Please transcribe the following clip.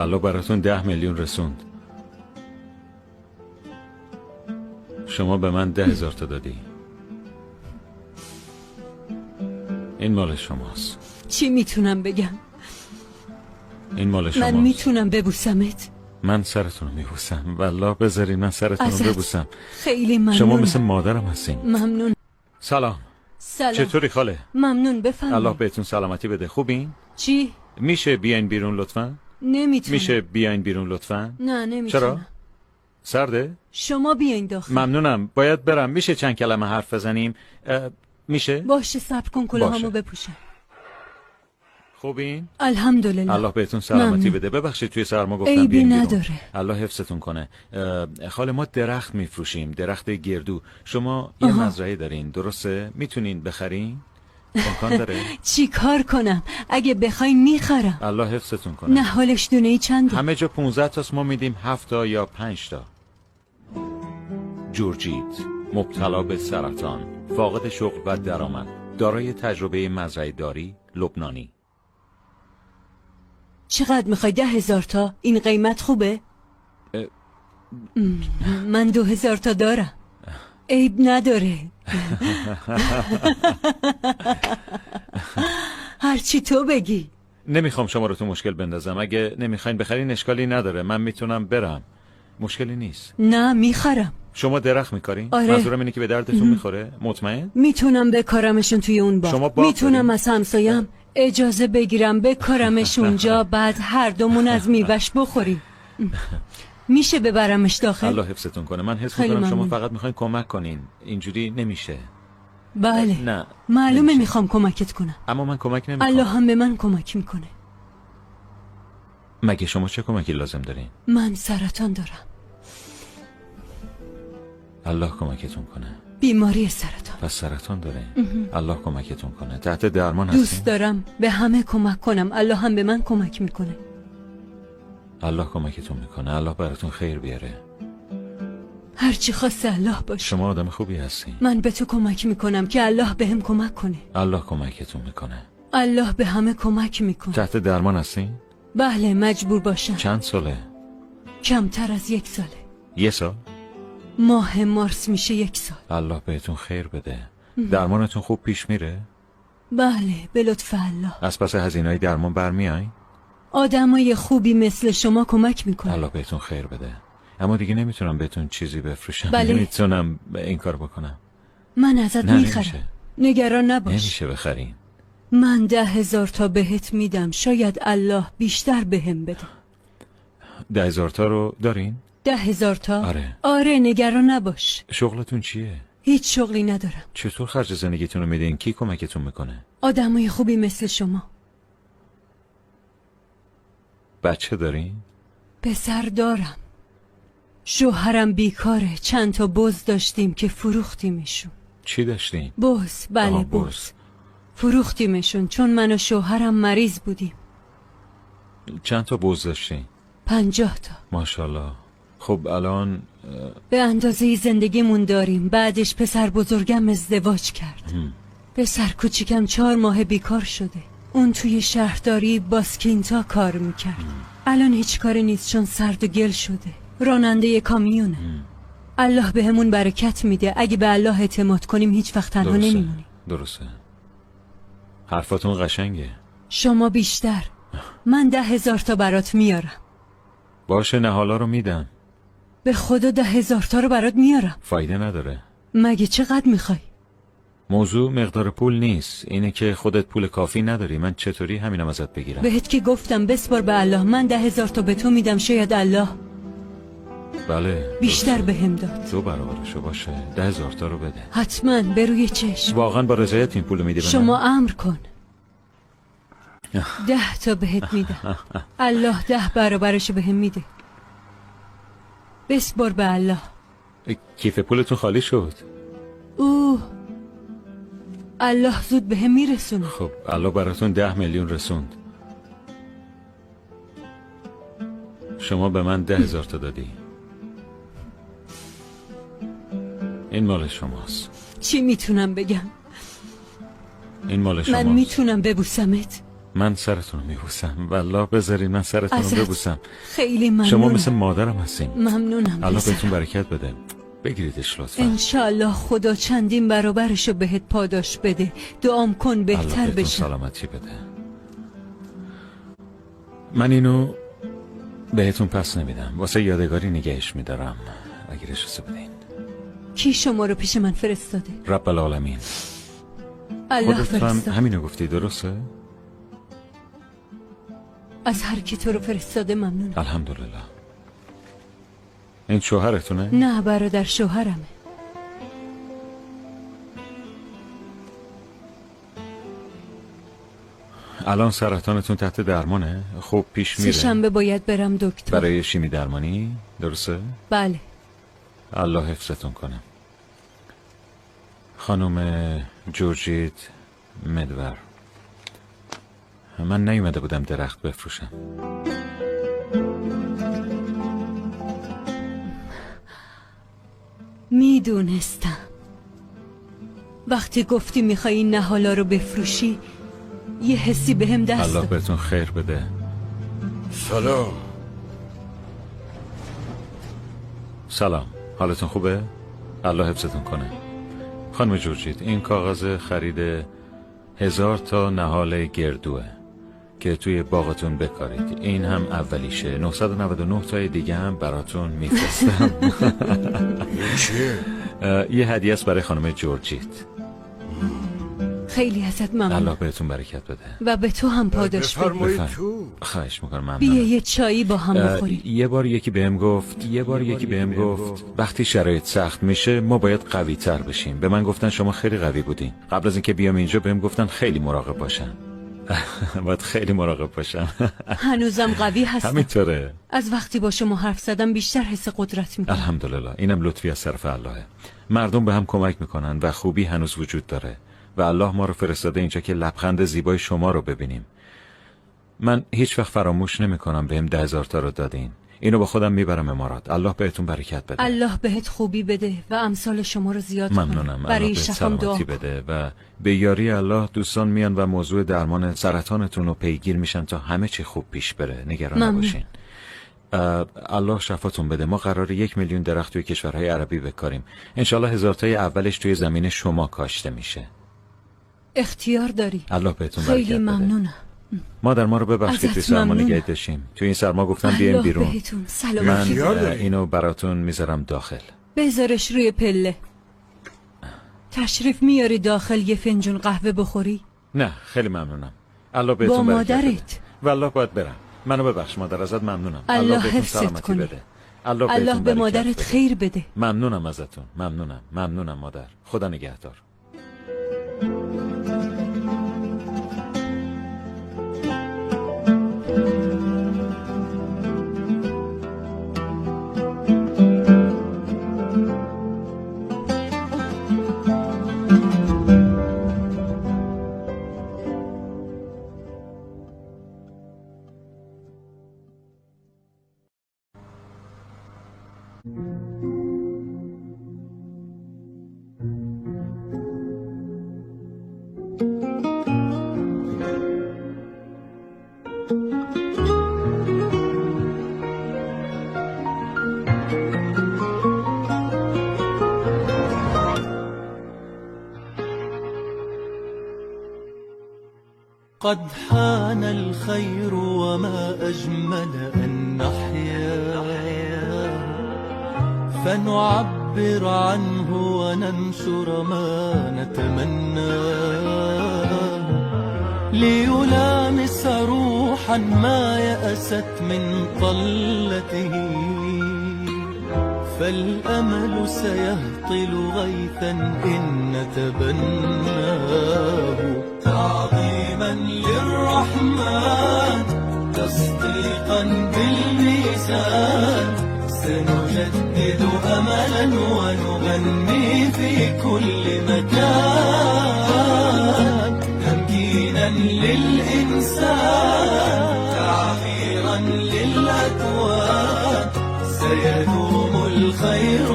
الله براتون 10 میلیون رسوند. شما به من 10,000 تا دادی. این مال شماست. چی میتونم بگم؟ این مال شماست. من میتونم ببوسمت؟ من سرتون رو میبوسم. والله بذارید من سرتون رو ببوسم. خیلی ممنون. شما مثل مادرم هستین. ممنون. سلام. سلام. چطوری خاله؟ ممنون، بفرمایید. الله بهتون سلامتی بده. خوبین؟ چی؟ میشه بیاین بیرون لطفا؟ نمیتونم. میشه بیاین بیرون لطفا؟ نه نمیتونم. چرا؟ سرده؟ شما بیاین داخل. ممنونم. باید برم. میشه چند کلمه حرف بزنیم؟ میشه؟ باشه صبر کن کلاهامو بپوشم. خوبین؟ الحمدلله. الله بهتون سلامتی ممنون. بده. ببخشید توی سرما گفتم عیبی بیاین بیرون. نداره. الله حفظتون کنه. خاله ما درخت میفروشیم، درخت گردو. شما یه مزرعه دارین درسته؟ میتونین بخرین؟ امکان داره؟ چی کار کنم؟ اگه بخواین میخرم. الله حفظتون کنه. نه حالش دونه‌ای چنده؟ همه جا 15 تاست، ما میدیم 7 تا یا 5 تا. جورجیت، مبتلا به سرطان، فاقد شغل و درآمد، دارای تجربه مزرعه داری، لبنانی. چقدر میخوای؟ 10,000 تا؟ این قیمت خوبه؟ من 2,000 تا دارم. عیب نداره. هرچی تو بگی. نمیخوام شما رو تو مشکل بندازم. اگه نمیخواین بخرین اشکالی نداره، من میتونم برم، مشکلی نیست. نه میخرم. شما درخت میکارین؟ آره. منظورم اینه که به دردتون میخوره؟ مطمئن؟ میتونم بکارمشون توی اون شما باغ. باغ میتونم دارین؟ از همسایم اجازه بگیرم بکارمش اونجا، بعد هر دومون از میوش بخوریم. میشه ببرمش داخل؟ الله حفظتون کنه. من حس خیلی میکنم شما ممنون. فقط میخواین کمک کنین. اینجوری نمیشه. بله. نه معلومه نمیشه. میخوام کمکت کنم. اما من کمک نمیکنم. الله هم به من کمک میکنه. مگه شما چه کمکی لازم دارین؟ من سرطان دارم. الله کمکتون کنه. بیماری سرطان. پس سرطان داره. الله کمکتون کنه. تحت درمان هستین؟ دوست دارم به همه کمک کنم. الله هم به من کمک میکنه. الله کمکتون میکنه. الله براتون خیر بیاره. هرچی خواسته الله باشه. شما آدم خوبی هستین. من به تو کمک میکنم که الله به هم کمک کنه. الله کمکتون میکنه. الله به همه کمک میکنه. تحت درمان هستین؟ بله مجبور باشم. چند ساله؟ کمتر از 1 ساله. 1 سال؟ ماه مارس میشه 1 سال. الله بهتون خیر بده. درمانتون خوب پیش میره؟ بله به لطف الله. از پس هزینه‌های درمان برمیای؟ آدمای خوبی مثل شما کمک میکنه. الله بهتون خیر بده. اما دیگه نمیتونم بهتون چیزی بفروشم. بله. نمیتونم این کار بکنم. من ازت نه میخرم. نمیشه. نگران نباش. نمیشه بخرین. من 10,000 تا بهت میدم. شاید الله بیشتر بهم بده. 10,000 تا رو دارین؟ 10,000 تا؟ آره. آره نگران نباش. شغلتون چیه؟ هیچ شغلی ندارم. چطور خرج زندگیتون رو میدین؟ کی کمکتون میکنه؟ آدمای خوبی مثل شما. بچه دارین؟ پسر دارم. شوهرم بیکاره. چند تا بز داشتیم که فروختیمشون. چی داشتین؟ بز. بله آها، بز. فروختیمشون چون من و شوهرم مریض بودیم. چند تا بز داشتین؟ 50 تا. ماشاءالله. خب الان به اندازه زندگیمون داریم. بعدش پسر بزرگم ازدواج کرد. پسر کوچیکم 4 ماه بیکار شده. اون توی شهرداری باسکینتا کار میکرد. الان هیچ کاری نیست چون سرد و گل شده. راننده کامیونه. الله به همون برکت میده. اگه به الله اعتماد کنیم هیچ وقت تنها نمیمونیم. درسته. حرفاتون قشنگه. شما بیشتر. من 10,000 تا برات میارم. باشه نهالا رو میدم. به خدا 10,000 تا رو برات میارم. فایده نداره. مگه چقدر میخوای؟ موضوع مقدار پول نیست. اینه که خودت پول کافی نداری. من چطوری همینم ازت بگیرم؟ بهت که گفتم بسپار به الله. من 10,000 تا به تو میدم. شاید الله بله بیشتر بهم داد. 2 برابرشو باشه. 10,000 تا رو بده. حتما به روی چشم. واقعا با رضایت این پولو میدی به من؟ شما امر کن. 10 تا بهت میدم. الله 10 برابرشو بهم میده. بسپار به الله. کیف پولتون خالی شد. اوه الله زود بهم میرسونه. خب الله براتون 10 میلیون رسوند. شما به من 10,000 تا دادی. این مال شماست. چی میتونم بگم؟ این مال شماست. من میتونم ببوسمت؟ من سرتون رو میبوسم. والله بذارین من سرتون رو ازت ببوسم. خیلی ممنونم. شما مثل مادرم هستین. ممنونم الله پسرم. بهتون برکت بده. بگیریدش لطفا. انشالله خدا چندین برابرشو بهت پاداش بده. دعام کن الله بهتر بهتون بشم. سلامتی بده. من اینو بهتون پس نمیدم، واسه یادگاری نگهش میدارم. اگر اجازه بدین. کی شما رو پیش من فرستاده؟ رب العالمین. الله خودت هم فرستاد. همینو گفتی درسته؟ از هر کی تو رو فرستاده ممنونم. الحمدلله. این شوهرتونه؟ نه برادر شوهرمه. الان سرطانتون تحت درمانه؟ خوب پیش سه میره؟ شنبه باید برم دکتر. برای شیمی درمانی؟ درسته؟ بله. الله حفظتون کنه. خانم جورجیت مدور، من نیومده بودم درخت بفروشم. میدونستم. وقتی گفتی میخوای این نهالا رو بفروشی یه حسی بهم دست الله داد. بهتون خیر بده. سلام. سلام، حالتون خوبه؟ الله حفظتون کنه. خانم جورجیت، این کاغذ خرید 1000 تا نهال گردوه که توی باغتون بکارید. این هم اولیشه. 999 تای دیگه هم براتون میفرستم. این چیه؟ یه هدیه است برای خانم جورجیت. خیلی ازت ممنون. الله بهتون برکت بده. و به تو هم پاداش بده. بفرمایید بفرم. تو. خواهش میکنم. بیا ممنونم. یه چایی با هم بخوریم. یه بار یکی بهم گفت وقتی شرایط سخت میشه ما باید قوی تر بشیم. به من گفتن شما خیلی قوی بودین. قبل از اینکه بیام اینجا بهم گفتن خیلی مراقب باشم. باید خیلی مراقب باشم. هنوزم قوی هستم. همینطوره. از وقتی با شما حرف زدم بیشتر حس قدرت میکنم. الحمدلله. اینم لطفی از طرف اللهه. مردم به هم کمک میکنن و خوبی هنوز وجود داره و الله ما رو فرستاده اینجا که لبخند زیبای شما رو ببینیم. من هیچ وقت فراموش نمیکنم بهم 10,000 تا رو دادین. اینو با خودم میبرم امارات. الله بهتون برکت بده. الله بهت خوبی بده و امثال شما رو زیاد کنه. ممنونم. الله برای بهت شفام دعا سلامتی کن. بده و به یاری الله دوستان میان و موضوع درمان سرطانتون رو پیگیر میشن تا همه چی خوب پیش بره. نگران ممنون. نباشین. الله شفاتون بده. ما قراره 1 میلیون درخت توی کشورهای عربی بکاریم. انشالله 1000 تای اولش توی زمین شما کاشته میشه. اختیار داری. الله بهتون برکت خیلی بده. ممنونم. مادر ما رو ببخش که ازت توی سرما ممنونم. نگه داشتیم. توی این سرما گفتم بیایم الله بیرون. بهتون من سلامتی یاد بده. داری. اینو براتون میذارم داخل. بذارش روی پله. تشریف میاری داخل یه فنجون قهوه بخوری؟ نه خیلی ممنونم. الله بهتون با برکت بده. مادرت. والله باید برم. منو ببخش مادر، ازت ممنونم. الله بهتون حفظت سلامتی کنه. بده. الله الله بهتون به برکت مادرت بده. خیر بده. ممنونم ازتون. ممنونم مادر. خدا نگهدار. قد حان الخير وما أجمل أن نحيا فنعبر عنه وننشر ما نتمنى ليلامس روحا ما يأست من طلته فالأمل سيهطل غيثا إن نتبناه تعظيما للرحمن تصديقا بالميزان سنجدد أملا ونغني في كل مكان تمكينا للإنسان تعميرا للأكوان سيدوم الخير